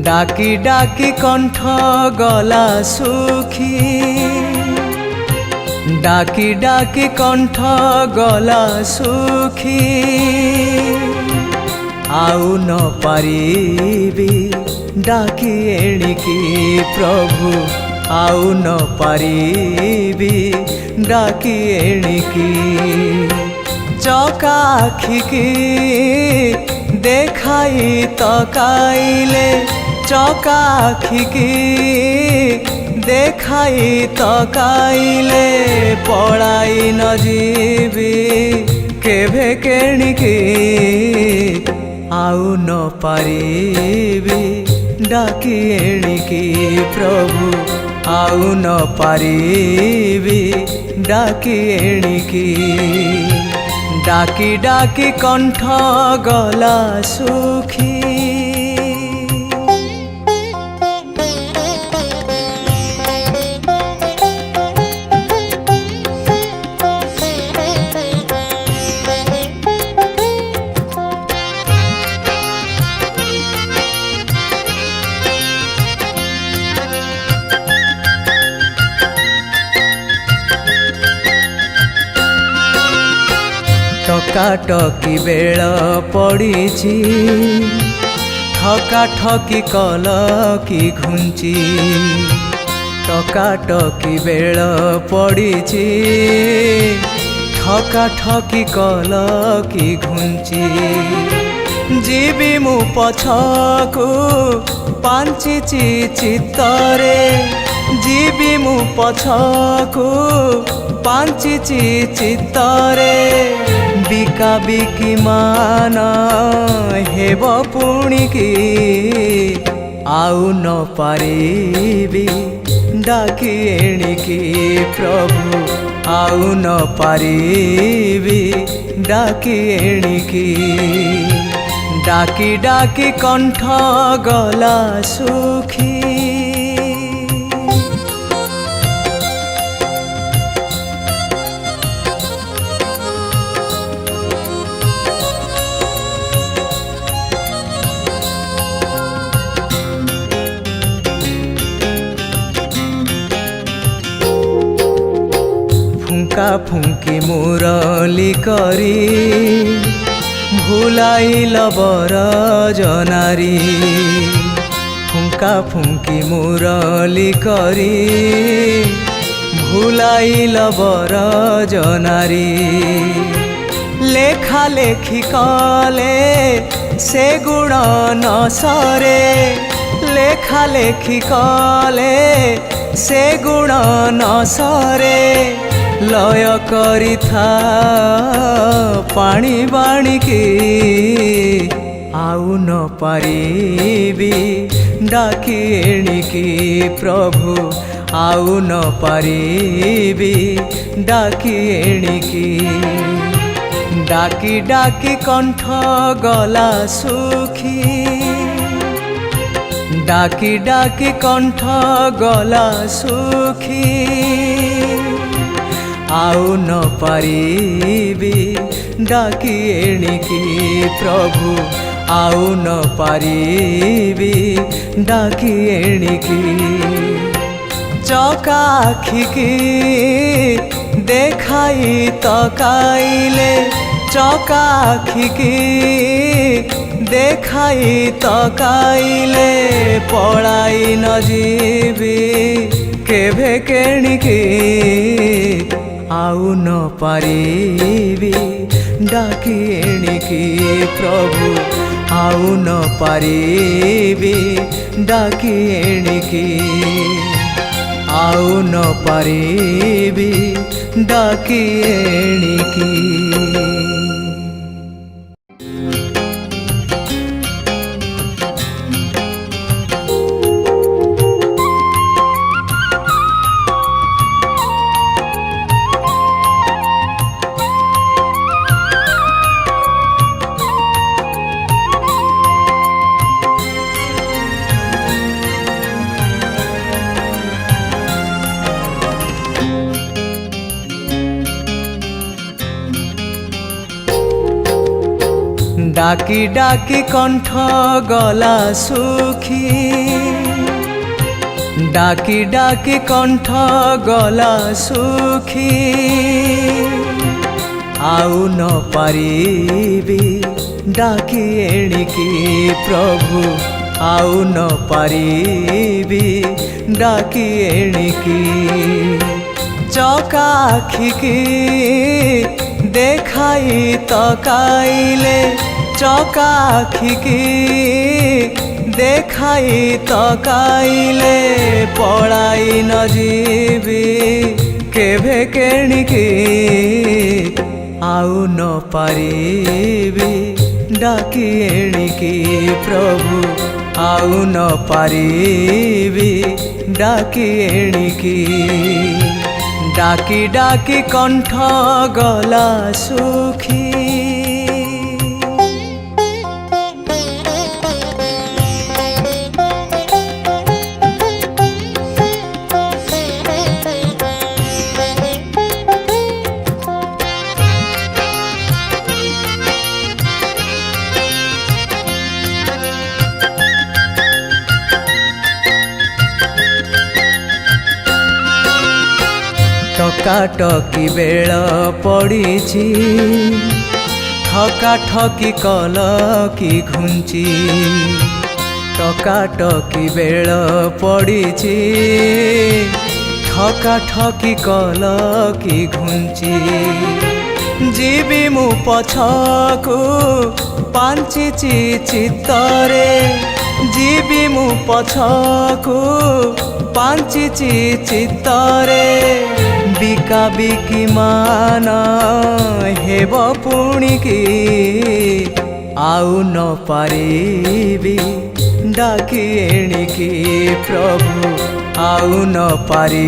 ডাকি ডাকি কণ্ঠ গলা সুখী, ডাকি ডাকি কণ্ঠ গলা সুখী, আউ ন পারিবি ডাকি এণিকি প্রভু, আউ ন পারিবি ডাকি এণিকি। চকা আখিকি দেখাই তকাইলে, চকা আখিকি দেখাই তকাইলে, পড়াই ন ଯିବି কেভে কেণিকি, আউ ন পারিবি ডাকি এণিকি প্রভু, আউ ন পারিবি ডাকি এণিকি। ডাকি ডাকি কণ্ঠ গলা সুখী, ଟକାଟକି ବେଳ ପଡ଼ିଛି, ଠକାଠକି କଲ କି ଘୁଞ୍ଚି, ଟକାଟକି ବେଳ ପଡ଼ିଛି, ଠକାଠକି କଲ କି ଘୁଞ୍ଚି। ଯିବି ମୁଁ ପଛକୁ ପାଞ୍ଚିଛି ଚିତ୍ତରେ, ଯିବି ମୁଁ ପଛକୁ ପାଞ୍ଚିଛି ଚିତ୍ତରେ, বিকা বিকি মান হেব পুণিকি, আউ ন পারিবি ডাকি এণিকি প্রভু, আউ ন পারিবি ডাকি এণিকি। ডাকি ডাকি কণ্ঠ গলা সুখী, ফুঙ্কা ফুঙ্কি মুরলি করি, ভুলাইল বর জনারি, ফুঙ্কা ফুঙ্কি মুরলি করি, ভুলাইল বর জনারি। লেখা লেখি কলে সে গুণ ন সরে, লেখা লেখি কলে সে গুণ ন সরে, লয় করিথা পানি বাণিকি, আউ ন পারিবি ডাকি এণিকি প্রভু, আউ ন পারিবি ডাকি এণিকি। ডাকি ডাকি কণ্ঠ গলা সুখী, ডাকি ডাকি কণ্ঠ গলা সুখী, আউ ন পারিবি ডাকি এণিকি প্রভু, আউ ন পারিবি ডাকি এণিকি। চকা আখিকি দেখাই তকাইলে, চকা আখিকি দেখাই তকাইলে, পড়াই ন ଯିବି কেভে কেণিকি, আউ ন পারিবি ডাকি এণিকি প্রভু, আউ ন পারিবি ডাকি এণিকি, আউ ন পারিবি ডাকি এণিকি। ডাকি ডাকি কণ্ঠ গলা সুখী ডাকি ডাকি কণ্ঠ গলা সুখী আউ ন পারিবি ডাকি এণিকি প্রভু আউ ন পারিবি ডাকি এণিকি চকা আখিকি দেখাই তকাইলে চকা আখিকি দেখাই তকাইলে পড়াই ন ଯିବି কেভে কেণিকি আউ ন পারিবি ডাকি এণিকি প্রভু আউ ন পারিবি ডাকি এণিকি ডাকি ডাকি কণ্ঠ গলা সুখী ଟକାଟକି ବେଳ ପଡ଼ିଛି ଠକାଠକି କଲ କି ଘୁଞ୍ଚି ଟକାଟକି ବେଳ ପଡ଼ିଛି ଠକାଠକି କଲ କି ଘୁଞ୍ଚି ଯିବି ମୁଁ ପଛକୁ ପାଞ୍ଚିଛି ଚିତ୍ତରେ ଯିବି ମୁଁ ପଛକୁ ପାଞ୍ଚିଛି ଚିତ୍ତରେ বিকা বিকি মান হেব পুণিকি আউ ন পারিবি ডাকি এণিকি প্রভু আউ ন পারি